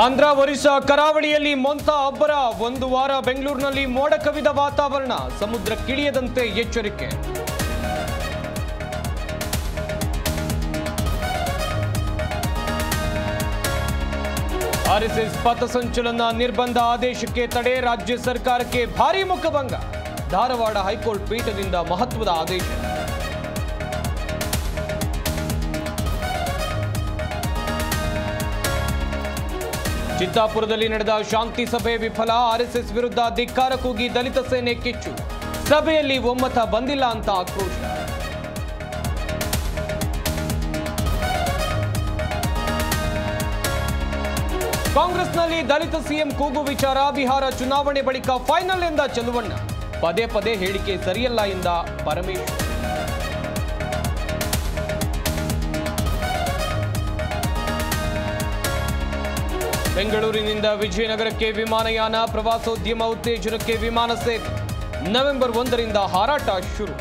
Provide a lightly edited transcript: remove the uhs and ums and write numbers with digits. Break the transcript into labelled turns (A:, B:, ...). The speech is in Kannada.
A: ಆಂಧ್ರ ಒರಿಸ್ಸಾ ಕರಾವಳಿಯಲ್ಲಿ ಮೊಂತ ಅಬ್ಬರ, ಒಂದು ವಾರ ಬೆಂಗಳೂರಿನಲ್ಲಿ ಮೋಡ ಕವಿದ ವಾತಾವರಣ, ಸಮುದ್ರಕ್ಕಿಳಿಯದಂತೆ ಎಚ್ಚರಿಕೆ. ಆರ್ಎಸ್ಎಸ್ ಪಥಸಂಚಲನ ನಿರ್ಬಂಧ ಆದೇಶಕ್ಕೆ ತಡೆ, ರಾಜ್ಯ ಸರ್ಕಾರಕ್ಕೆ ಭಾರೀ ಮುಖಭಂಗ, ಧಾರವಾಡ ಹೈಕೋರ್ಟ್ ಪೀಠದಿಂದ ಮಹತ್ವದ ಆದೇಶ. ಚಿತ್ತಾಪುರದಲ್ಲಿ ನಡೆದ ಶಾಂತಿ ಸಭೆ ವಿಫಲ, ಆರ್ಎಸ್ಎಸ್ ವಿರುದ್ಧ ಧಿಕ್ಕಾರ ಕೂಗಿ ದಲಿತ ಸೇನೆ ಕಿಚ್ಚು, ಸಭೆಯಲ್ಲಿ ಒಮ್ಮತ ಬಂದಿಲ್ಲ ಅಂತ ಆಕ್ರೋಶ. ಕಾಂಗ್ರೆಸ್ನಲ್ಲಿ ದಲಿತ ಸಿಎಂ ಕೂಗು ವಿಚಾರ, ಬಿಹಾರ ಚುನಾವಣೆ ಬಳಿಕ ಫೈನಲ್ ಎಂದ ಚಲುವಣ್ಣ, ಪದೇ ಪದೇ ಹೇಳಿಕೆ ಸರಿಯಲ್ಲ ಎಂದ ಪರಮೇಶ್ವರ್. ಬೆಂಗಳೂರಿನಿಂದ ವಿಜಯನಗರಕ್ಕೆ ವಿಮಾನಯಾನ, ಪ್ರವಾಸೋದ್ಯಮ ಉತ್ತೇಜನಕ್ಕೆ ವಿಮಾನ ಸೇವೆ, ನವೆಂಬರ್ 1ರಿಂದ ಹಾರಾಟ ಶುರು.